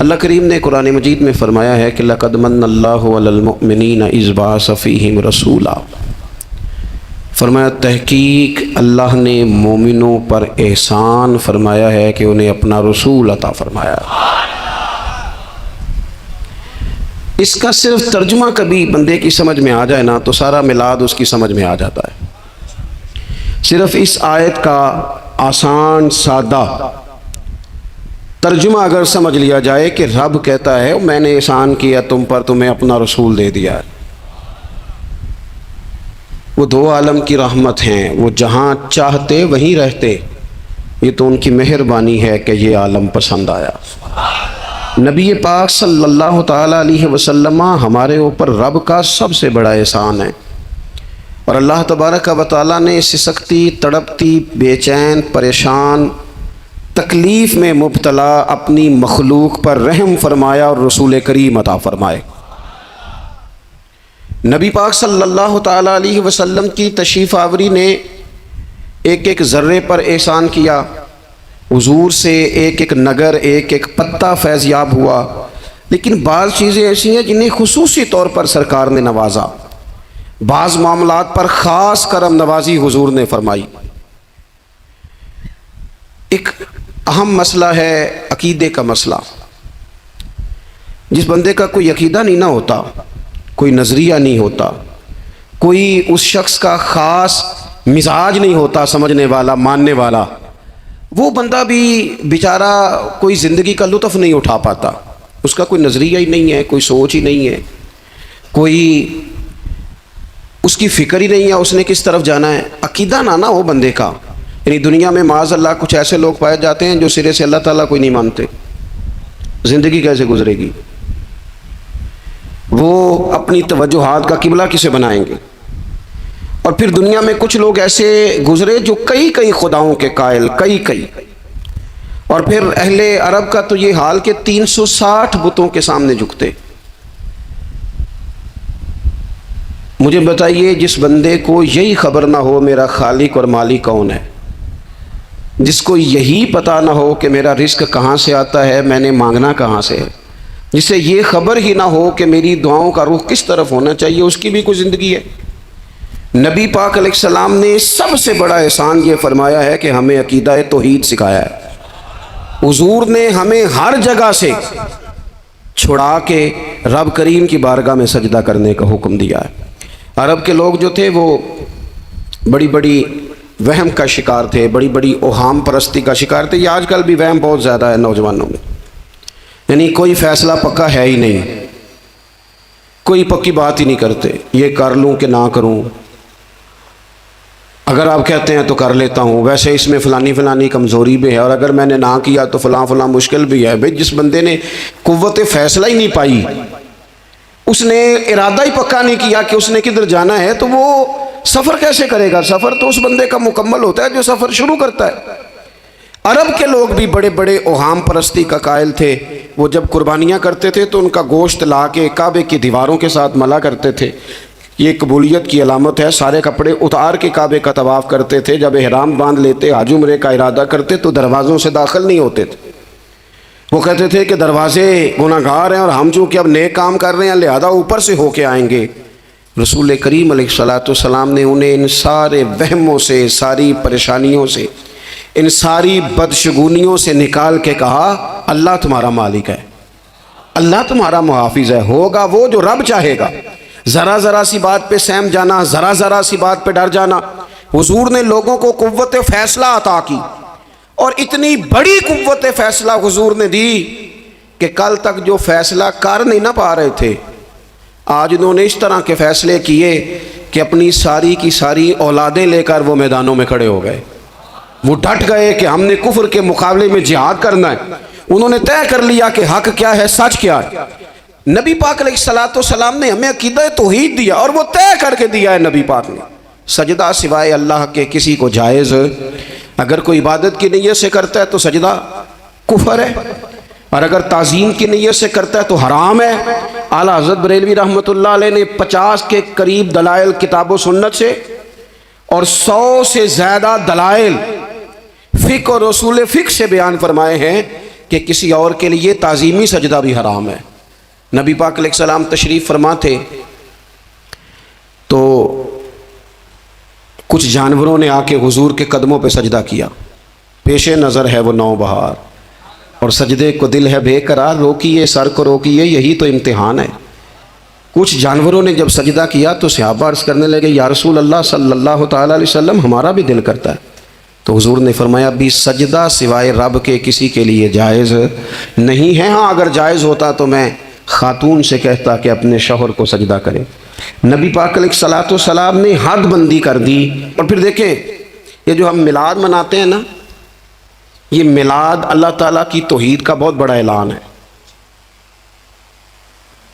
اللہ کریم نے قرآن مجید میں فرمایا ہے کہ لَقَدْ مَنَّ اللَّهُ عَلَى الْمُؤْمِنِينَ إِذْ بَعَثَ فِيهِمْ رَسُولًا، فرمایا تحقیق اللہ نے مومنوں پر احسان فرمایا ہے کہ انہیں اپنا رسول عطا فرمایا۔ اس کا صرف ترجمہ کبھی بندے کی سمجھ میں آ جائے نا تو سارا میلاد اس کی سمجھ میں آ جاتا ہے۔ صرف اس آیت کا آسان سادہ ترجمہ اگر سمجھ لیا جائے کہ رب کہتا ہے میں نے احسان کیا تم پر، تمہیں اپنا رسول دے دیا ہے۔ وہ دو عالم کی رحمت ہیں، وہ جہاں چاہتے وہیں رہتے، یہ تو ان کی مہربانی ہے کہ یہ عالم پسند آیا۔ نبی پاک صلی اللہ تعالیٰ علیہ وسلم ہمارے اوپر رب کا سب سے بڑا احسان ہے، اور اللہ تبارک و تعالیٰ نے سسکتی، تڑپتی، بے چین، پریشان، تکلیف میں مبتلا اپنی مخلوق پر رحم فرمایا اور رسول کریم عطا فرمائے۔ نبی پاک صلی اللہ تعالیٰ علیہ وسلم کی تشریف آوری نے ایک ایک ذرے پر احسان کیا، حضور سے ایک ایک نگر، ایک ایک پتہ فیض یاب ہوا، لیکن بعض چیزیں ایسی ہیں جنہیں خصوصی طور پر سرکار نے نوازا، بعض معاملات پر خاص کرم نوازی حضور نے فرمائی۔ ایک اہم مسئلہ ہے عقیدے کا مسئلہ۔ جس بندے کا کوئی عقیدہ نہیں نہ ہوتا، کوئی نظریہ نہیں ہوتا، کوئی اس شخص کا خاص مزاج نہیں ہوتا سمجھنے والا، ماننے والا، وہ بندہ بھی بیچارہ کوئی زندگی کا لطف نہیں اٹھا پاتا۔ اس کا کوئی نظریہ ہی نہیں ہے، کوئی سوچ ہی نہیں ہے، کوئی اس کی فکر ہی نہیں ہے اس نے کس طرف جانا ہے۔ عقیدہ نہ ہو بندے کا، یعنی دنیا میں معاذ اللہ کچھ ایسے لوگ پائے جاتے ہیں جو سرے سے اللہ تعالیٰ کوئی نہیں مانتے، زندگی کیسے گزرے گی؟ وہ اپنی توجہات کا قبلہ کسے بنائیں گے؟ اور پھر دنیا میں کچھ لوگ ایسے گزرے جو کئی خداؤں کے قائل، کئی، اور پھر اہل عرب کا تو یہ حال کہ 360 بتوں کے سامنے جھکتے۔ مجھے بتائیے جس بندے کو یہی خبر نہ ہو میرا خالق اور مالک کون ہے، جس کو یہی پتہ نہ ہو کہ میرا رزق کہاں سے آتا ہے، میں نے مانگنا کہاں سے ہے، جسے یہ خبر ہی نہ ہو کہ میری دعاؤں کا رخ کس طرف ہونا چاہیے، اس کی بھی کوئی زندگی ہے؟ نبی پاک علیہ السلام نے سب سے بڑا احسان یہ فرمایا ہے کہ ہمیں عقیدہ توحید سکھایا ہے۔ حضور نے ہمیں ہر جگہ سے چھڑا کے رب کریم کی بارگاہ میں سجدہ کرنے کا حکم دیا ہے۔ عرب کے لوگ جو تھے وہ بڑی وہم کا شکار تھے، بڑی اوہام پرستی کا شکار تھے۔ یہ آج کل بھی وہم بہت زیادہ ہے نوجوانوں میں، یعنی کوئی فیصلہ پکا ہے ہی نہیں، کوئی پکی بات ہی نہیں کرتے، یہ کر لوں کہ نہ کروں، اگر آپ کہتے ہیں تو کر لیتا ہوں، ویسے اس میں فلانی کمزوری بھی ہے، اور اگر میں نے نہ کیا تو فلاں مشکل بھی ہے۔ بھئی جس بندے نے قوت فیصلہ ہی نہیں پائی، اس نے ارادہ ہی پکا نہیں کیا کہ اس نے کدھر جانا ہے، تو وہ سفر کیسے کرے گا؟ سفر تو اس بندے کا مکمل ہوتا ہے جو سفر شروع کرتا ہے۔ عرب کے لوگ بھی بڑے اوہام پرستی کا قائل تھے۔ وہ جب قربانیاں کرتے تھے تو ان کا گوشت لا کے کعبے کی دیواروں کے ساتھ ملا کرتے تھے، یہ قبولیت کی علامت ہے۔ سارے کپڑے اتار کے کعبے کا طواف کرتے تھے، جب احرام باندھ لیتے، حج عمرے کا ارادہ کرتے تو دروازوں سے داخل نہیں ہوتے تھے۔ وہ کہتے تھے کہ دروازے گناہگار ہیں اور ہم چونکہ اب نیک کام کر رہے ہیں لہذا اوپر سے ہو کے آئیں گے۔ رسول کریم علیہ السلام نے انہیں ان سارے وہموں سے، ساری پریشانیوں سے، ان ساری بدشگونیوں سے نکال کے کہا اللہ تمہارا مالک ہے، اللہ تمہارا محافظ ہے، ہوگا وہ جو رب چاہے گا۔ ذرا سی بات پہ سہم جانا، ذرا سی بات پہ ڈر جانا۔ حضور نے لوگوں کو قوت فیصلہ عطا کی، اور اتنی بڑی قوت فیصلہ حضور نے دی کہ کل تک جو فیصلہ کر نہیں نہ پا رہے تھے، آج انہوں نے اس طرح کے فیصلے کیے کہ اپنی ساری کی ساری اولادیں لے کر وہ میدانوں میں کھڑے ہو گئے۔ وہ ڈٹ گئے کہ ہم نے کفر کے مقابلے میں جہاد کرنا ہے۔ انہوں نے طے کر لیا کہ حق کیا ہے، سچ کیا ہے۔ نبی پاک علیہ السلام نے ہمیں عقیدہ توحید دیا، اور وہ طے کر کے دیا ہے نبی پاک نے۔ سجدہ سوائے اللہ کے کسی کو جائز، اگر کوئی عبادت کی نیت سے کرتا ہے تو سجدہ کفر ہے، اور اگر تعظیم کی نیت سے کرتا ہے تو حرام ہے۔ اعلیٰ حضرت بریلوی رحمۃ اللہ علیہ نے 50 کے قریب دلائل کتاب و سنت سے، اور 100 سے زیادہ دلائل فقہ اور اصول فقہ سے بیان فرمائے ہیں کہ کسی اور کے لیے تعظیمی سجدہ بھی حرام ہے۔ نبی پاک علیہ السلام تشریف فرما تھے تو کچھ جانوروں نے آ کے حضور کے قدموں پہ سجدہ کیا، پیش نظر ہے وہ نوبہار، اور سجدے کو دل ہے بے قرار، روکیے سر کو روکیے، یہی تو امتحان ہے۔ کچھ جانوروں نے جب سجدہ کیا تو صحابہ عرض کرنے لگے یا رسول اللہ صلی اللہ تعالیٰ علیہ وسلم ہمارا بھی دل کرتا ہے۔ تو حضور نے فرمایا بھی سجدہ سوائے رب کے کسی کے لیے جائز نہیں ہے، ہاں اگر جائز ہوتا تو میں خاتون سے کہتا کہ اپنے شوہر کو سجدہ کرے۔ نبی پاک علیہ الصلوۃ والسلام نے حد بندی کر دی۔ اور پھر دیکھیں یہ جو ہم میلاد مناتے ہیں نا، یہ میلاد اللہ تعالیٰ کی توحید کا بہت بڑا اعلان ہے۔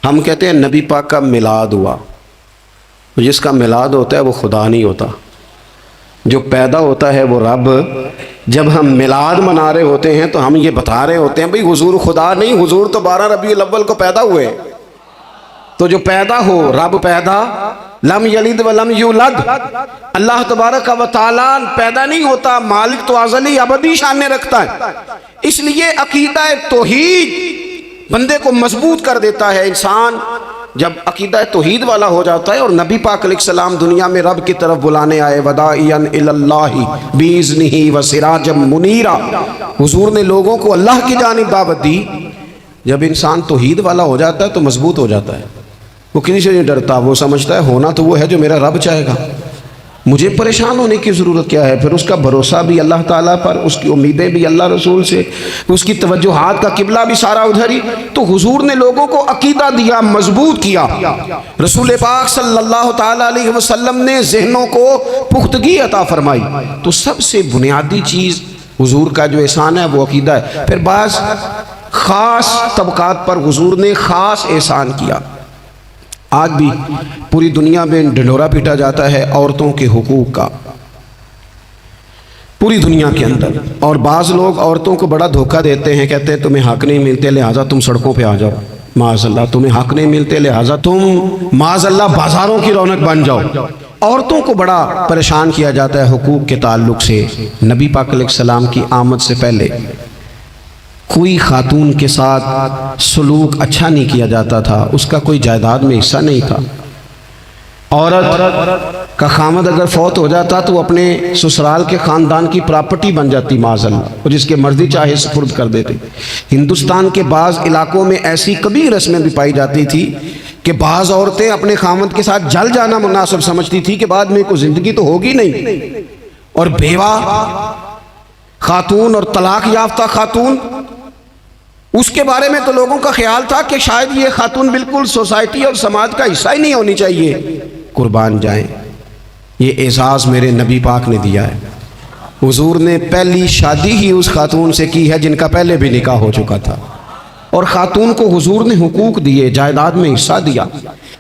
ہم کہتے ہیں نبی پاک کا میلاد ہوا، جس کا میلاد ہوتا ہے وہ خدا نہیں ہوتا، جو پیدا ہوتا ہے وہ رب۔ جب ہم میلاد منا رہے ہوتے ہیں تو ہم یہ بتا رہے ہوتے ہیں بھئی حضور خدا نہیں، حضور تو 12 ربیع الاول کو پیدا ہوئے، تو جو پیدا ہو رب پیدا، لم یلد ولم یولد، اللہ تبارک و تعالیٰ پیدا نہیں ہوتا، مالک تو ازلی ابدی شان رکھتا ہے۔ اس لیے عقیدہ توحید بندے کو مضبوط کر دیتا ہے۔ انسان جب عقیدہ توحید والا ہو جاتا ہے، اور نبی پاک علیہ السلام دنیا میں رب کی طرف بلانے آئے، وداعیا الی اللہ باذنہ وسراجا منیرا، حضور نے لوگوں کو اللہ کی جانب دعوت دی۔ جب انسان توحید والا ہو جاتا ہے تو مضبوط ہو جاتا ہے، وہ کسی سے نہیں ڈرتا، وہ سمجھتا ہے ہونا تو وہ ہے جو میرا رب چاہے گا، مجھے پریشان ہونے کی ضرورت کیا ہے۔ پھر اس کا بھروسہ بھی اللہ تعالیٰ پر، اس کی امیدیں بھی اللہ رسول سے، اس کی توجہات کا قبلہ بھی سارا ادھر ہی۔ تو حضور نے لوگوں کو عقیدہ دیا، مضبوط کیا۔ رسول پاک صلی اللہ تعالیٰ علیہ وسلم نے ذہنوں کو پختگی عطا فرمائی۔ تو سب سے بنیادی چیز حضور کا جو احسان ہے وہ عقیدہ ہے۔ پھر بعض خاص طبقات پر حضور نے خاص احسان کیا۔ آج بھی پوری دنیا میں ڈھنڈورا پیٹا جاتا ہے عورتوں کے حقوق کا، پوری دنیا کے اندر، اور بعض لوگ عورتوں کو بڑا دھوکہ دیتے ہیں، کہتے ہیں تمہیں حق نہیں ملتے لہٰذا تم سڑکوں پہ آ جاؤ، معاذ اللہ، تمہیں حق نہیں ملتے لہٰذا تم معاذ اللہ بازاروں کی رونق بن جاؤ۔ عورتوں کو بڑا پریشان کیا جاتا ہے حقوق کے تعلق سے۔ نبی پاک علیہ السلام کی آمد سے پہلے کوئی خاتون کے ساتھ سلوک اچھا نہیں کیا جاتا تھا، اس کا کوئی جائیداد میں حصہ نہیں تھا۔ عورت کا خامد اگر فوت ہو جاتا تو وہ اپنے سسرال کے خاندان کی پراپرٹی بن جاتی معاذ اللہ، اور جس کے مرضی چاہے سپرد کر دیتے۔ ہندوستان کے بعض علاقوں میں ایسی کبھی رسمیں بھی پائی جاتی تھی کہ بعض عورتیں اپنے خامد کے ساتھ جل جانا مناسب سمجھتی تھی کہ بعد میں کوئی زندگی تو ہوگی نہیں، اور بیوہ خاتون اور طلاق یافتہ خاتون، اس کے بارے میں تو لوگوں کا خیال تھا کہ شاید یہ خاتون بالکل سوسائٹی اور سماج کا حصہ ہی نہیں ہونی چاہیے۔ قربان جائیں، یہ اعزاز میرے نبی پاک نے دیا ہے۔ حضور نے پہلی شادی ہی اس خاتون سے کی ہے جن کا پہلے بھی نکاح ہو چکا تھا، اور خاتون کو حضور نے حقوق دیے، جائیداد میں حصہ دیا۔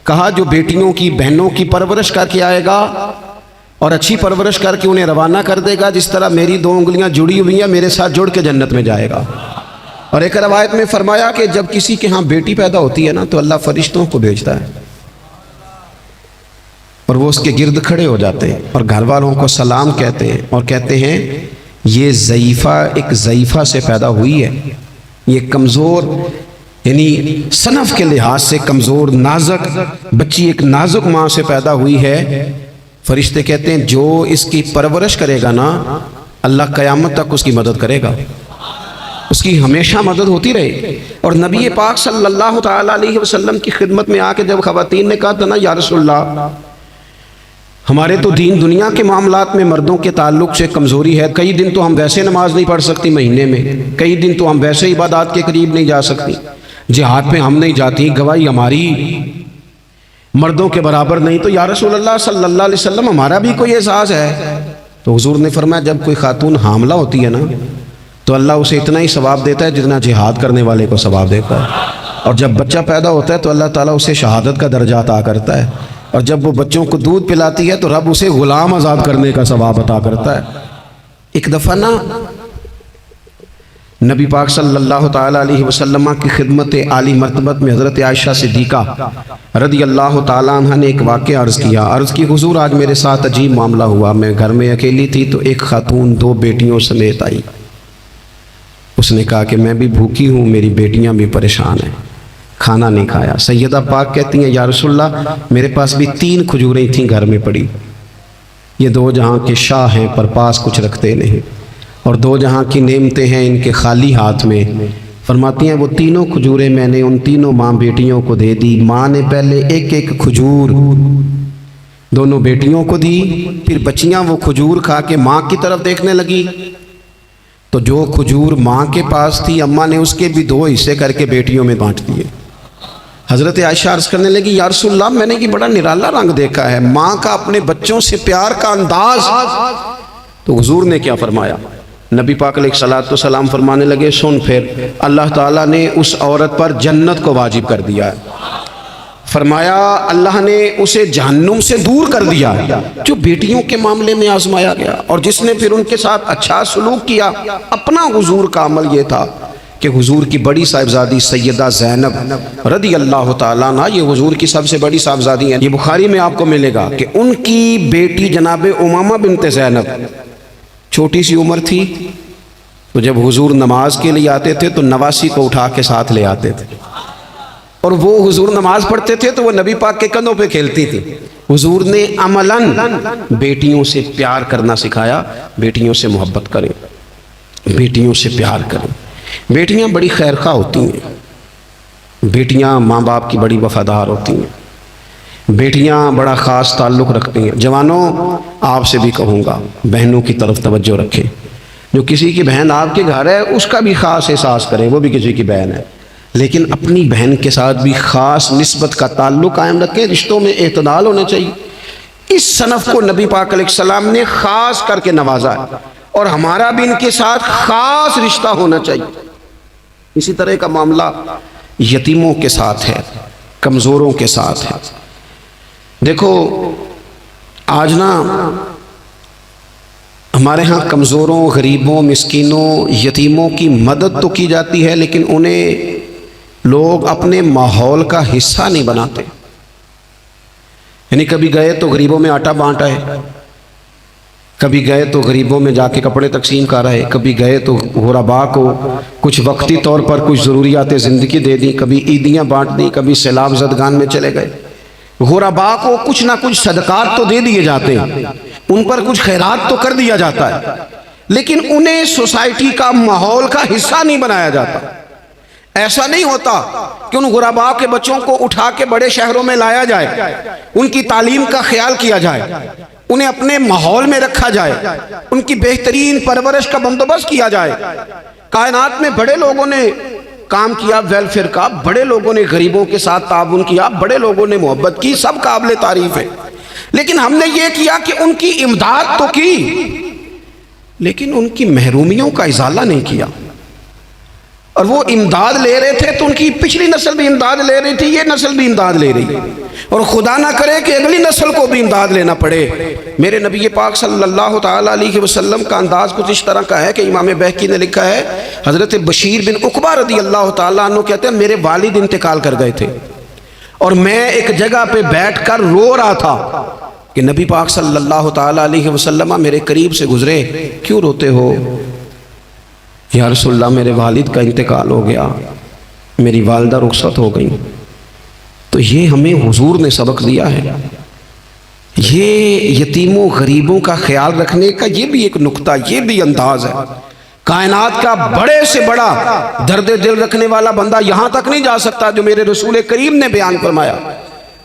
کہا جو بیٹیوں کی بہنوں کی پرورش کر کے آئے گا اور اچھی پرورش کر کے انہیں روانہ کر دے گا، جس طرح میری 2 انگلیاں جڑی ہوئی ہیں میرے ساتھ جڑ کے جنت میں جائے گا۔ اور ایک روایت میں فرمایا کہ جب کسی کے ہاں بیٹی پیدا ہوتی ہے نا تو اللہ فرشتوں کو بھیجتا ہے، اور وہ اس کے گرد کھڑے ہو جاتے ہیں اور گھر والوں کو سلام کہتے ہیں، اور کہتے ہیں یہ ضعیفہ ایک ضعیفہ سے پیدا ہوئی ہے، یہ کمزور، یعنی صنف کے لحاظ سے کمزور نازک بچی، ایک نازک ماں سے پیدا ہوئی ہے۔ فرشتے کہتے ہیں جو اس کی پرورش کرے گا نا، اللہ قیامت تک اس کی مدد کرے گا، اس کی ہمیشہ مدد ہوتی رہے۔ اور نبی پاک صلی اللہ تعالیٰ علیہ وسلم کی خدمت میں آ کے جب خواتین نے کہا تھا نا یا رسول اللہ ہمارے تو دین دنیا کے معاملات میں مردوں کے تعلق سے کمزوری ہے، کئی دن تو ہم ویسے نماز نہیں پڑھ سکتی مہینے میں، کئی دن تو ہم ویسے عبادات کے قریب نہیں جا سکتی، جہاد پہ ہم نہیں جاتی، گواہی ہماری مردوں کے برابر نہیں، تو یا رسول اللہ صلی اللہ علیہ وسلم ہمارا بھی کوئی اعزاز ہے؟ تو حضور نے فرمایا جب کوئی خاتون حاملہ ہوتی ہے نا تو اللہ اسے اتنا ہی ثواب دیتا ہے جتنا جہاد کرنے والے کو ثواب دیتا ہے، اور جب بچہ پیدا ہوتا ہے تو اللہ تعالیٰ اسے شہادت کا درجہ عطا کرتا ہے، اور جب وہ بچوں کو دودھ پلاتی ہے تو رب اسے غلام آزاد کرنے کا ثواب عطا کرتا ہے۔ ایک دفعہ نا نبی پاک صلی اللہ تعالیٰ علیہ وسلم کی خدمت عالی مرتبت میں حضرت عائشہ صدیقہ رضی اللہ تعالیٰ عنہ نے ایک واقعہ عرض کی حضور آج میرے ساتھ عجیب معاملہ ہوا، میں گھر میں اکیلی تھی تو ایک خاتون 2 بیٹیوں سمیت آئی، اس نے کہا کہ میں بھی بھوکی ہوں، میری بیٹیاں بھی پریشان ہیں، کھانا نہیں کھایا۔ سیدہ پاک کہتی ہیں یا رسول اللہ میرے پاس بھی 3 کھجوریں تھیں گھر میں پڑی، یہ 2 جہاں کے شاہ ہیں پر پاس کچھ رکھتے نہیں، اور 2 جہاں کی نعمتیں ہیں ان کے خالی ہاتھ میں۔ فرماتی ہیں وہ 3 کھجوریں میں نے ان 3 ماں بیٹیوں کو دے دی۔ ماں نے پہلے ایک کھجور دونوں بیٹیوں کو دی، پھر بچیاں وہ کھجور کھا کے ماں کی طرف دیکھنے لگی، تو جو کھجور ماں کے پاس تھی اماں نے اس کے بھی 2 حصے کر کے بیٹیوں میں بانٹ دیے۔ حضرت عائشہ عرض کرنے لگی یا رسول اللہ میں نے یہ بڑا نرالا رنگ دیکھا ہے، ماں کا اپنے بچوں سے پیار کا انداز۔ تو حضور نے کیا فرمایا؟ نبی پاک علیہ الصلوۃ والسلام فرمانے لگے سن پھر اللہ تعالیٰ نے اس عورت پر جنت کو واجب کر دیا ہے۔ فرمایا اللہ نے اسے جہنم سے دور کر دیا جو بیٹیوں کے معاملے میں آزمایا گیا، اور جس نے پھر ان کے ساتھ اچھا سلوک کیا۔ اپنا حضور کا عمل یہ تھا کہ حضور کی بڑی صاحبزادی سیدہ زینب رضی اللہ تعالیٰ عنہ، یہ حضور کی سب سے بڑی صاحبزادی ہیں، یہ بخاری میں آپ کو ملے گا کہ ان کی بیٹی جناب امامہ بنت زینب چھوٹی سی عمر تھی، تو جب حضور نماز کے لیے آتے تھے تو نواسی کو اٹھا کے ساتھ لے آتے تھے، اور وہ حضور نماز پڑھتے تھے تو وہ نبی پاک کے کندھوں پہ کھیلتی تھی۔ حضور نے عملاً بیٹیوں سے پیار کرنا سکھایا، بیٹیوں سے محبت کریں، بیٹیوں سے پیار کریں۔ بیٹیاں بڑی خیرخواہ ہوتی ہیں، بیٹیاں ماں باپ کی بڑی وفادار ہوتی ہیں، بیٹیاں بڑا خاص تعلق رکھتی ہیں۔ جوانوں آپ سے بھی کہوں گا بہنوں کی طرف توجہ رکھیں، جو کسی کی بہن آپ کے گھر ہے اس کا بھی خاص احساس کریں، وہ بھی کسی کی بہن ہے، لیکن اپنی بہن کے ساتھ بھی خاص نسبت کا تعلق قائم رکھیں۔ رشتوں میں اعتدال ہونا چاہیے۔ اس صنف کو نبی پاک علیہ السلام نے خاص کر کے نوازا ہے، اور ہمارا بھی ان کے ساتھ خاص رشتہ ہونا چاہیے۔ اسی طرح کا معاملہ یتیموں کے ساتھ ہے، کمزوروں کے ساتھ ہے۔ دیکھو آج نا ہمارے ہاں کمزوروں، غریبوں، مسکینوں، یتیموں کی مدد تو کی جاتی ہے، لیکن انہیں لوگ اپنے ماحول کا حصہ نہیں بناتے۔ یعنی کبھی گئے تو غریبوں میں آٹا بانٹا ہے، کبھی گئے تو غریبوں میں جا کے کپڑے تقسیم کر رہے، کبھی گئے تو غرباء کو کچھ وقتی طور پر کچھ ضروریات زندگی دے دی، کبھی عیدیاں بانٹ دی، کبھی سیلاب زدگان میں چلے گئے۔ غرباء کو کچھ نہ کچھ صدقات تو دے دیے جاتے ہیں، ان پر کچھ خیرات تو کر دیا جاتا ہے، لیکن انہیں سوسائٹی کا ماحول کا حصہ نہیں بنایا جاتا۔ ایسا نہیں ہوتا کہ ان غرباء کے بچوں کو اٹھا کے بڑے شہروں میں لایا جائے، ان کی تعلیم کا خیال کیا جائے، انہیں اپنے ماحول میں رکھا جائے، ان کی بہترین پرورش کا بندوبست کیا جائے۔ کائنات میں بڑے لوگوں نے کام کیا ویلفیئر کا، بڑے لوگوں نے غریبوں کے ساتھ تعاون کیا، بڑے لوگوں نے محبت کی، سب قابل تعریف ہے، لیکن ہم نے یہ کیا کہ ان کی امداد تو کی، لیکن ان کی محرومیوں کا ازالہ نہیں کیا۔ اور وہ امداد لے رہے تھے تو ان کی پچھلی نسل بھی امداد لے رہی تھی، یہ نسل بھی امداد لے رہی ہے، اور خدا نہ کرے کہ اگلی نسل کو بھی امداد لینا پڑے۔ میرے نبی پاک صلی اللہ تعالیٰ علیہ وسلم کا انداز کچھ اس طرح کا ہے کہ امام بہقی نے لکھا ہے، حضرت بشیر بن عقبہ رضی اللہ تعالیٰ عنہ کہتے ہیں میرے والد انتقال کر گئے تھے، اور میں ایک جگہ پہ بیٹھ کر رو رہا تھا کہ نبی پاک صلی اللہ تعالیٰ علیہ وسلم میرے قریب سے گزرے، کیوں روتے ہو؟ یا رسول اللہ میرے والد کا انتقال ہو گیا، میری والدہ رخصت ہو گئی۔ تو یہ ہمیں حضور نے سبق دیا ہے، یہ یتیموں غریبوں کا خیال رکھنے کا یہ بھی ایک نقطہ، یہ بھی انداز ہے۔ کائنات کا بڑے سے بڑا درد دل رکھنے والا بندہ یہاں تک نہیں جا سکتا جو میرے رسول کریم نے بیان فرمایا۔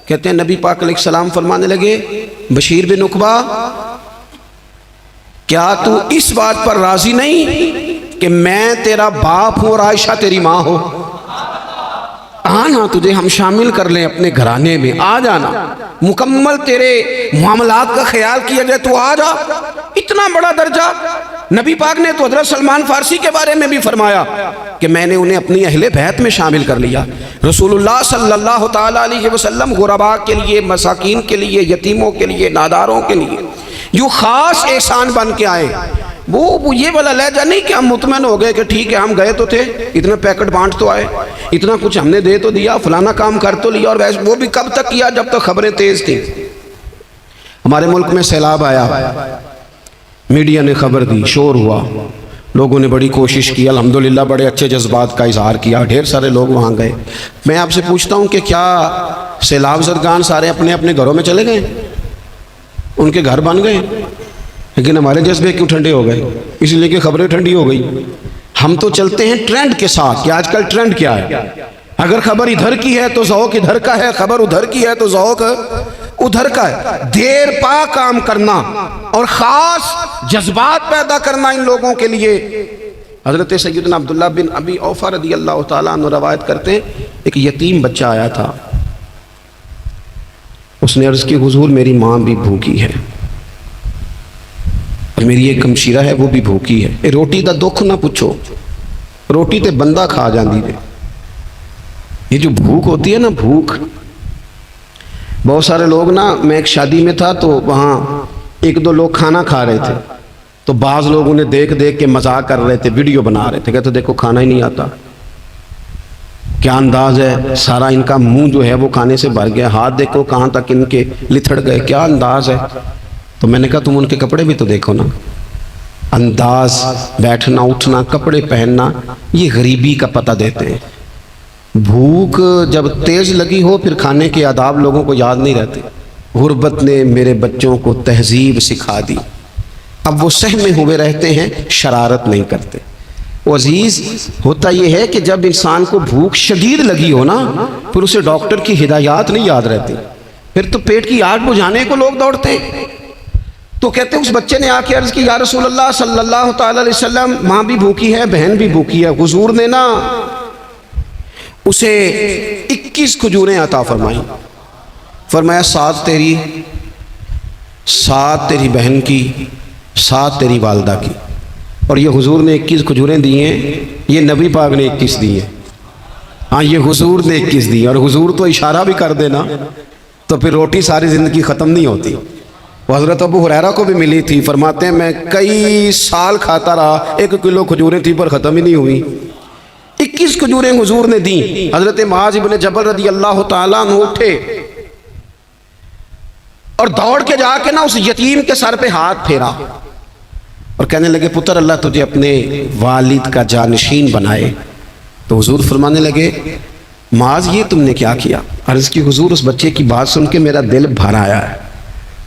کہتے ہیں نبی پاک علیہ السلام فرمانے لگے بشیر بن عقبہ کیا تو اس بات پر راضی نہیں کہ میں تیرا باپ ہوں اور عائشہ تیری ماں ہو؟ آنا تجھے ہم شامل کر لیں اپنے گھرانے میں، آ جانا، مکمل تیرے معاملات کا خیال کیا جائے، تو آ جا۔ اتنا بڑا درجہ نبی پاک نے تو حضرت سلمان فارسی کے بارے میں بھی فرمایا کہ میں نے انہیں اپنی اہل بیت میں شامل کر لیا۔ رسول اللہ صلی اللہ تعالیٰ علیہ وسلم غرباء کے لیے، مساکین کے لیے، یتیموں کے لیے، ناداروں کے لیے جو خاص احسان بن کے آئے، وہ یہ والا لہجہ نہیں کہ ہم مطمئن ہو گئے کہ ٹھیک ہے ہم گئے تو تھے، اتنا پیکٹ بانٹ تو آئے، اتنا کچھ ہم نے دے تو دیا، فلانا کام کر تو لیا، اور ویسے وہ بھی کب تک کیا جب تک خبریں تیز تھیں۔ ہمارے ملک میں سیلاب آیا، میڈیا نے خبر دی، شور ہوا، لوگوں نے بڑی کوشش کی، الحمدللہ بڑے اچھے جذبات کا اظہار کیا، ڈھیر سارے لوگ وہاں گئے۔ میں آپ سے پوچھتا ہوں کہ کیا سیلاب زدگان سارے اپنے اپنے گھروں میں چلے گئے؟ ان کے گھر بن گئے؟ لیکن ہمارے جذبے کیوں ٹھنڈے ہو گئے؟ اس لیے کہ خبریں ٹھنڈی ہو گئی۔ ہم تو چلتے ہیں ٹرینڈ کے ساتھ کہ آج کل ٹرینڈ کیا ہے۔ اگر خبر ادھر کی ہے تو ذوق ادھر کا ہے، خبر ادھر کی ہے تو ذوق ادھر کا ہے۔ دیر پا کام کرنا اور خاص جذبات پیدا کرنا ان لوگوں کے لیے۔ حضرت سیدنا عبداللہ بن ابی اوفا رضی اللہ تعالیٰ عنہ روایت کرتے ہیں، ایک یتیم بچہ آیا تھا، اس نے عرض کی حضور میری ماں بھی بھوکی ہے اور میری ایک ہمشیرہ ہے وہ بھی بھوکی ہے، روٹی دا دکھ نہ پوچھو، روٹی تے بندہ کھا جاندی دے۔ یہ جو بھوک ہوتی ہے نا، بھوک، بہت سارے لوگ نا، میں ایک شادی میں تھا تو وہاں ایک دو لوگ کھانا کھا رہے تھے تو بعض لوگ انہیں دیکھ دیکھ کے مذاق کر رہے تھے، ویڈیو بنا رہے تھے، کہتے دیکھو کھانا ہی نہیں آتا، کیا انداز ہے، سارا ان کا منہ جو ہے وہ کھانے سے بھر گیا، ہاتھ دیکھو کہاں تک ان کے لتھڑ گئے، کیا انداز ہے۔ تو میں نے کہا تم ان کے کپڑے بھی تو دیکھو نا، انداز، بیٹھنا اٹھنا، کپڑے پہننا، یہ غریبی کا پتہ دیتے ہیں۔ بھوک جب تیز لگی ہو پھر کھانے کے آداب لوگوں کو یاد نہیں رہتے۔ غربت نے میرے بچوں کو تہذیب سکھا دی، اب وہ سہمے ہوئے رہتے ہیں، شرارت نہیں کرتے۔ وہ عزیز، ہوتا یہ ہے کہ جب انسان کو بھوک شدید لگی ہو نا، پھر اسے ڈاکٹر کی ہدایات نہیں یاد رہتی، پھر تو پیٹ کی آگ بجھانے کو لوگ دوڑتے ہیں۔ تو کہتے ہیں اس بچے نے آ کے عرض کی یا رسول اللہ صلی اللہ تعالی علیہ وسلم، ماں بھی بھوکی ہے، بہن بھی بھوکی ہے۔ حضور نے نا اسے 21 کھجوریں عطا فرمائیں، فرمایا 7 تیری، 7 تیری بہن کی، 7 تیری والدہ کی۔ اور یہ حضور نے 21 کھجوریں دی ہیں، یہ نبی پاک نے 21 دی ہیں، ہاں یہ حضور نے 21 دی ہیں۔ اور حضور تو اشارہ بھی کر دینا تو پھر روٹی ساری زندگی ختم نہیں ہوتی۔ وہ حضرت ابو ہریرہ کو بھی ملی تھی، فرماتے ہیں میں کئی سال کھاتا رہا، 1 کلو کھجوریں تھی پر ختم ہی نہیں ہوئی۔ 21 کھجوریں حضور نے دیں۔ حضرت معاذ بن جبل رضی اللہ تعالیٰ عنہ اٹھے اور دوڑ کے جا کے نا اس یتیم کے سر پہ ہاتھ پھیرا اور کہنے لگے پتر اللہ تجھے اپنے والد کا جانشین بنائے۔ تو حضور فرمانے لگے معاذ یہ تم نے کیا کیا؟ عرض کی حضور اس بچے کی بات سن کے میرا دل بھر آیا ہے،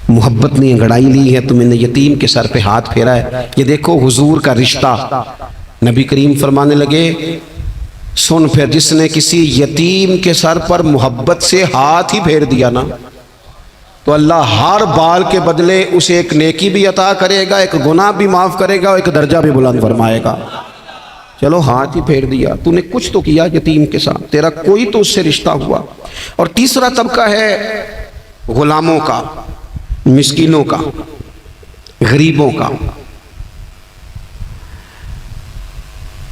محبت نے انگڑائی لی ہے، تم نے یتیم کے سر پہ ہاتھ پھیرا ہے، یہ دیکھو حضور کا رشتہ۔ نبی کریم فرمانے لگے سن پھر جس نے کسی یتیم کے سر پر محبت سے ہاتھ ہی پھیر دیا نا تو اللہ ہر بال کے بدلے اسے ایک نیکی بھی عطا کرے گا، ایک گناہ بھی معاف کرے گا، ایک درجہ بھی بلند فرمائے گا۔ چلو ہاتھ ہی پھیر دیا، تو نے کچھ تو کیا یتیم کے ساتھ، تیرا کوئی تو اس سے رشتہ ہوا۔ اور تیسرا طبقہ ہے غلاموں کا، مسکینوں کا، غریبوں کا۔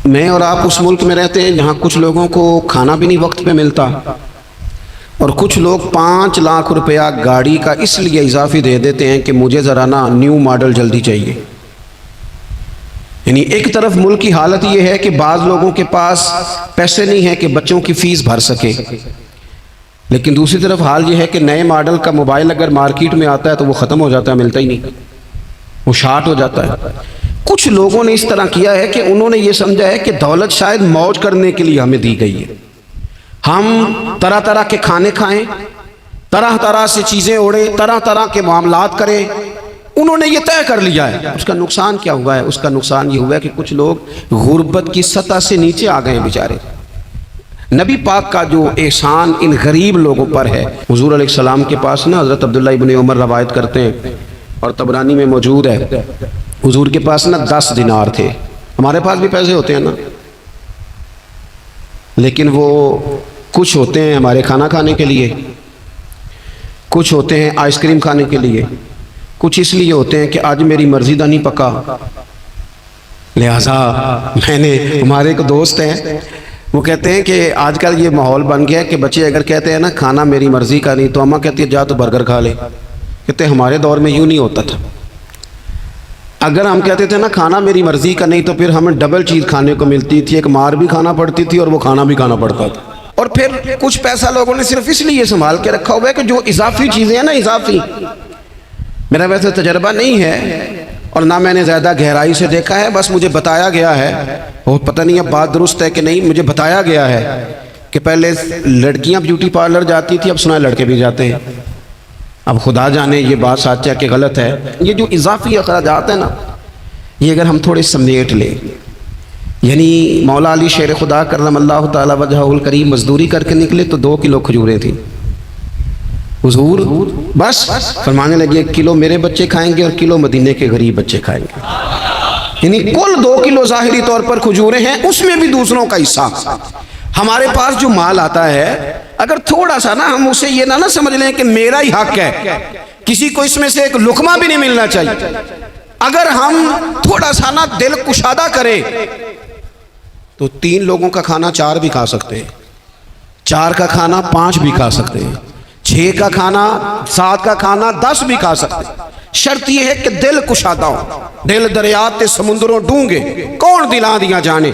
میں اور آپ اس ملک میں رہتے ہیں جہاں کچھ لوگوں کو کھانا بھی نہیں وقت پہ ملتا، اور کچھ لوگ 5 لاکھ روپیہ گاڑی کا اس لیے اضافی دے دیتے ہیں کہ مجھے ذرا نا نیو ماڈل جلدی چاہیے۔ یعنی ایک طرف ملک کی حالت یہ ہے کہ بعض لوگوں کے پاس پیسے نہیں ہیں کہ بچوں کی فیس بھر سکے، لیکن دوسری طرف حال یہ ہے کہ نئے ماڈل کا موبائل اگر مارکیٹ میں آتا ہے تو وہ ختم ہو جاتا ہے، ملتا ہی نہیں، وہ شارٹ ہو جاتا ہے۔ کچھ لوگوں نے اس طرح کیا ہے کہ انہوں نے یہ سمجھا ہے کہ دولت شاید موج کرنے کے لیے ہمیں دی گئی ہے، ہم طرح طرح کے کھانے کھائیں، طرح طرح سے چیزیں اوڑیں، طرح طرح کے معاملات کریں۔ انہوں نے یہ طے کر لیا ہے۔ اس کا نقصان کیا ہوا ہے؟ اس کا نقصان یہ ہوا ہے کہ کچھ لوگ غربت کی سطح سے نیچے آ گئے ہیں بیچارے۔ نبی پاک کا جو احسان ان غریب لوگوں پر ہے، حضور علیہ السلام کے پاس نا حضرت عبداللہ ابن عمر روایت کرتے ہیں اور طبرانی میں موجود ہے، حضور کے پاس نا 10 دینار تھے۔ ہمارے پاس بھی پیسے ہوتے ہیں نا، لیکن وہ کچھ ہوتے ہیں ہمارے کھانا کھانے کے لیے، کچھ ہوتے ہیں آئس کریم کھانے کے لیے، کچھ اس لیے ہوتے ہیں کہ آج میری مرضی دا نہیں پکا، لہٰذا میں نے، ہمارے ایک دوست ہیں وہ کہتے ہیں کہ آج کل یہ ماحول بن گیا ہے کہ بچے اگر کہتے ہیں نا کھانا میری مرضی کا نہیں تو اماں کہتی ہے جا تو برگر کھا لے۔ کہتے ہیں ہمارے دور میں یوں نہیں ہوتا تھا، اگر ہم کہتے تھے نا کھانا میری مرضی کا نہیں تو پھر ہمیں ڈبل چیز کھانے کو ملتی تھی، ایک مار بھی کھانا پڑتی تھی اور وہ کھانا بھی کھانا پڑتا تھا۔ اور پھر کچھ پیسہ لوگوں نے صرف اس لیے سنبھال کے رکھا ہوا ہے کہ جو اضافی چیزیں ہیں نا، اضافی، میرا ویسے تجربہ نہیں ہے اور نہ میں نے زیادہ گہرائی سے دیکھا ہے، بس مجھے بتایا گیا ہے، اور پتہ نہیں اب بات درست ہے کہ نہیں، مجھے بتایا گیا ہے کہ پہلے لڑکیاں بیوٹی پارلر جاتی تھی، اب سنا ہے لڑکے بھی جاتے ہیں۔ اب خدا جانے یہ بات سچ ہے کہ غلط ہے۔ یہ جو اضافی اخراجات ہیں نا، یہ اگر ہم تھوڑے سمیٹ لیں، یعنی مولا علی شیر خدا کرم اللہ تعالی وجہہ الکریم مزدوری کر کے نکلے تو 2 کلو کھجوریں تھیں، حضور بس فرمانے لگے 1 کلو میرے بچے کھائیں گے اور کلو مدینے کے غریب بچے کھائیں گے، یعنی کل 2 کلو ظاہری طور پر کھجوریں ہیں، اس میں بھی دوسروں کا حصہ۔ ہمارے پاس جو مال آتا ہے، اگر تھوڑا سا نا ہم اسے یہ نہ سمجھ لیں کہ میرا ہی حق ہے، کسی کو اس میں سے ایک لقمہ بھی نہیں ملنا چاہیے، اگر ہم تھوڑا سا نا دل کشادہ کریں تو 3 لوگوں کا کھانا 4 بھی کھا سکتے ہیں، 4 کا کھانا 5 بھی کھا سکتے ہیں، 6 کا کھانا 7 کا کھانا 10 بھی کھا سکتے ہیں۔ شرط یہ ہے کہ دل کشادہ ہو، دل دریات سمندروں ڈونگے کون دلاں دیا جانے،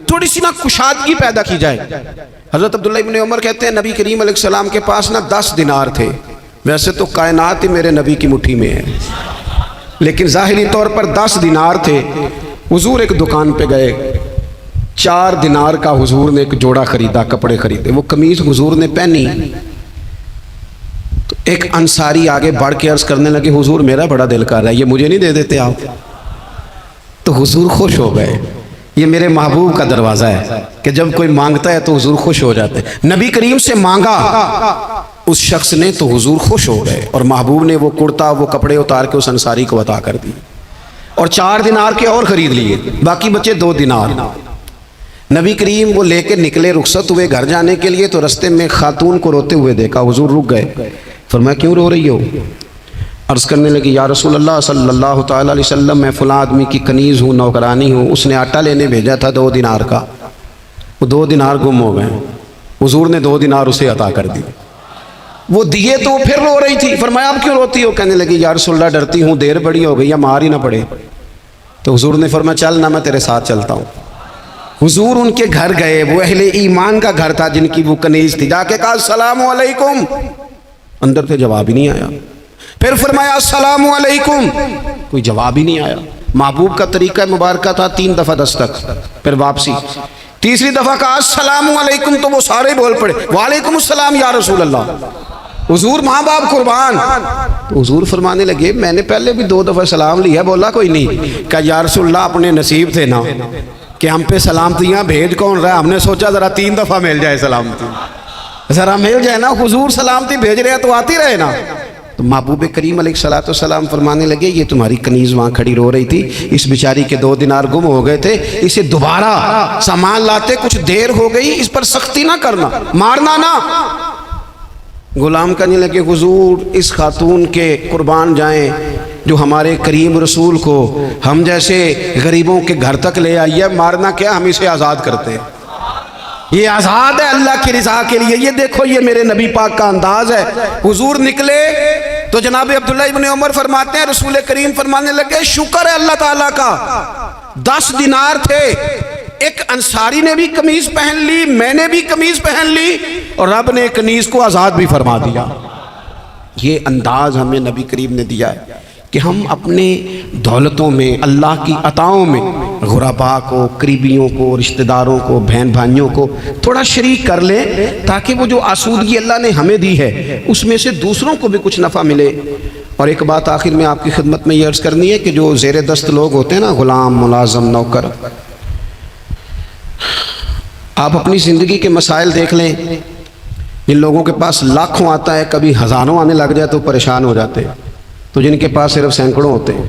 تھوڑی سی نا کشادگی پیدا کی جائے۔ حضرت عبداللہ ابن عمر کہتے ہیں نبی کریم علیہ السلام کے پاس نا 10 دینار تھے، ویسے تو کائنات ہی میرے نبی کی مٹھی میں ہے، لیکن ظاہری طور پر 10 دینار تھے۔ حضور ایک دکان پہ گئے، 4 دینار کا حضور نے ایک جوڑا خریدا، کپڑے خریدے، وہ قمیض حضور نے پہنی تو ایک انصاری آگے بڑھ کے عرض کرنے لگے حضور میرا بڑا دل کر رہا ہے، یہ مجھے نہیں دے دیتے آپ؟ تو حضور خوش ہو گئے، یہ میرے محبوب کا دروازہ ہے کہ جب کوئی مانگتا ہے تو حضور خوش ہو جاتے ہیں۔ نبی کریم سے مانگا اس شخص نے تو حضور خوش ہو گئے، اور محبوب نے وہ کرتا وہ کپڑے اتار کے اس انصاری کو عطا کر دی، اور 4 دینار کے اور خرید لیے، باقی بچے 2 دینار۔ نبی کریم وہ لے کے نکلے، رخصت ہوئے گھر جانے کے لیے، تو رستے میں خاتون کو روتے ہوئے دیکھا، حضور رک گئے، فرمایا کیوں رو رہی ہو؟ عرض کرنے لگی یا رسول اللہ صلی اللہ تعالی علیہ وسلم میں فلاں آدمی کی کنیز ہوں، نوکرانی ہوں، اس نے آٹا لینے بھیجا تھا 2 دینار کا، وہ 2 دینار گم ہو گئے، حضور نے 2 دینار اسے عطا کر دی، وہ دیے تو پھر رو رہی تھی، فرمایا اب کیوں روتی ہو؟ کہنے لگی یا رسول اللہ ڈرتی ہوں دیر بڑی ہو گئی یا مار ہی نہ پڑے۔ تو حضور نے فرمایا چل نہ میں تیرے ساتھ چلتا ہوں۔ حضور ان کے گھر گئے، وہ اہل ایمان کا گھر تھا جن کی وہ کنیز تھی، جا کے کہا السلام علیکم، اندر سے جواب ہی نہیں آیا، پھر فرمایا السلام علیکم، کوئی جواب ہی نہیں آیا۔ محبوب کا طریقہ مبارکہ تھا 3 دفعہ دستک، پھر واپسی، تیسری دفعہ کہا السلام علیکم تو وہ سارے بول پڑے وعلیکم السلام یا رسول اللہ، حضور ماں باپ قربان۔ تو حضور فرمانے لگے میں نے پہلے بھی 2 دفعہ سلام لیا، بولا کوئی نہیں، کہا یا رسول اللہ اپنے نصیب تھے نا کہ ہم پہ سلامتیاں بھیج کون رہا ہے، ہم نے سوچا ذرا 3 دفعہ مل جائے سلامتی، ذرا مل جائے نا، حضور سلامتی بھیج رہے ہیں تو آتی رہے نا۔ تو محبوب کریم علیہ السلام فرمانے لگے یہ تمہاری کنیز وہاں کھڑی رو رہی تھی، اس بیچاری کے 2 دینار گم ہو گئے تھے، اسے دوبارہ سامان لاتے کچھ دیر ہو گئی، اس پر سختی نہ کرنا، مارنا نہ۔ غلام کہنے لگے حضور اس خاتون کے قربان جائیں جو ہمارے کریم رسول کو ہم جیسے غریبوں کے گھر تک لے آئی ہے، مارنا کیا، ہم اسے آزاد کرتے ہیں، یہ آزاد ہے اللہ کی رضا کے لیے۔ یہ دیکھو یہ میرے نبی پاک کا انداز ہے۔ حضور نکلے تو جناب عبداللہ ابن عمر فرماتے ہیں رسول کریم فرمانے لگے شکر ہے اللہ تعالیٰ کا، 10 دینار تھے، ایک انصاری نے بھی قمیض پہن لی، میں نے بھی قمیض پہن لی، اور رب نے کنیز کو آزاد بھی فرما دیا۔ یہ انداز ہمیں نبی کریم نے دیا ہے کہ ہم اپنے دولتوں میں، اللہ کی عطاؤں میں غرباء کو، قریبیوں کو، رشتہ داروں کو، بہن بھائیوں کو تھوڑا شریک کر لیں، تاکہ وہ جو آسودگی اللہ نے ہمیں دی ہے اس میں سے دوسروں کو بھی کچھ نفع ملے۔ اور ایک بات آخر میں آپ کی خدمت میں یہ عرض کرنی ہے کہ جو زیر دست لوگ ہوتے ہیں نا، غلام، ملازم، نوکر، آپ اپنی زندگی کے مسائل دیکھ لیں، جن لوگوں کے پاس لاکھوں آتا ہے کبھی ہزاروں آنے لگ جائے تو پریشان ہو جاتے ہیں، تو جن کے پاس صرف سینکڑوں ہوتے ہیں،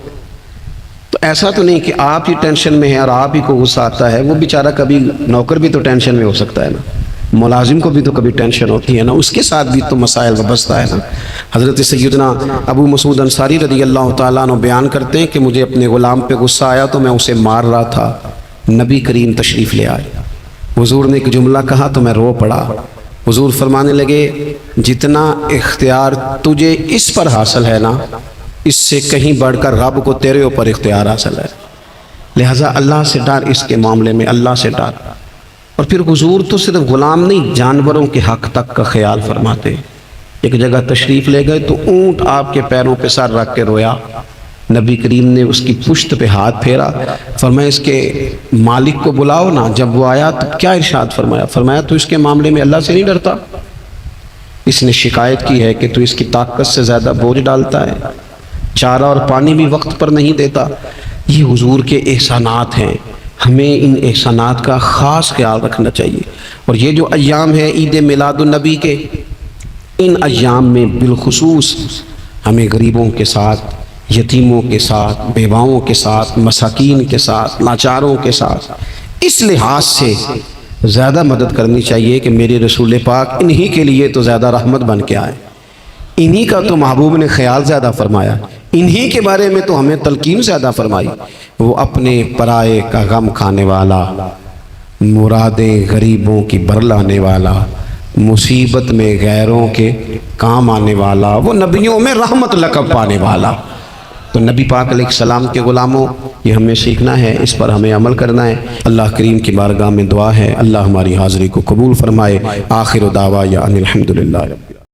تو ایسا تو نہیں کہ آپ ہی ٹینشن میں ہیں اور آپ ہی کو غصہ آتا ہے، وہ بیچارہ کبھی نوکر بھی تو ٹینشن میں ہو سکتا ہے نا، ملازم کو بھی تو کبھی ٹینشن ہوتی ہے نا، اس کے ساتھ بھی تو مسائل وابستہ ہے نا۔ حضرت سیدنا ابو مسعود انصاری رضی اللہ تعالیٰ عنہ بیان کرتے ہیں کہ مجھے اپنے غلام پہ غصہ آیا تو میں اسے مار رہا تھا، نبی کریم تشریف لے آئے، حضور نے ایک جملہ کہا تو میں رو پڑا، حضور فرمانے لگے جتنا اختیار تجھے اس پر حاصل ہے نا، اس سے کہیں بڑھ کر رب کو تیرے اوپر اختیار حاصل ہے، لہٰذا اللہ سے ڈر، اس کے معاملے میں اللہ سے ڈر۔ اور پھر حضور تو صرف غلام نہیں، جانوروں کے حق تک کا خیال فرماتے۔ ایک جگہ تشریف لے گئے تو اونٹ آپ کے پیروں پہ سر رکھ کے رویا، نبی کریم نے اس کی پشت پہ ہاتھ پھیرا، فرمایا اس کے مالک کو بلاؤ نا۔ جب وہ آیا تو کیا ارشاد فرمایا؟ فرمایا تو اس کے معاملے میں اللہ سے نہیں ڈرتا؟ اس نے شکایت کی ہے کہ تو اس کی طاقت سے زیادہ بوجھ ڈالتا ہے، چارہ اور پانی بھی وقت پر نہیں دیتا۔ یہ حضور کے احسانات ہیں، ہمیں ان احسانات کا خاص خیال رکھنا چاہیے۔ اور یہ جو ایام ہے عید میلاد النبی کے، ان ایام میں بالخصوص ہمیں غریبوں کے ساتھ، یتیموں کے ساتھ، بیواؤں کے ساتھ، مساکین کے ساتھ، لاچاروں کے ساتھ اس لحاظ سے زیادہ مدد کرنی چاہیے کہ میرے رسول پاک انہی کے لیے تو زیادہ رحمت بن کے آئے، انہی کا تو محبوب نے خیال زیادہ فرمایا، انہی کے بارے میں تو ہمیں تلقین زیادہ فرمائی۔ وہ اپنے پرائے کا غم کھانے والا، مرادیں غریبوں کی برلانے والا، مصیبت میں غیروں کے کام آنے والا، وہ نبیوں میں رحمت لقب پانے والا۔ تو نبی پاک علیہ السلام کے غلاموں، یہ ہمیں سیکھنا ہے، اس پر ہمیں عمل کرنا ہے۔ اللہ کریم کی بارگاہ میں دعا ہے اللہ ہماری حاضری کو قبول فرمائے۔ آخر دعوانا ان الحمدللہ رب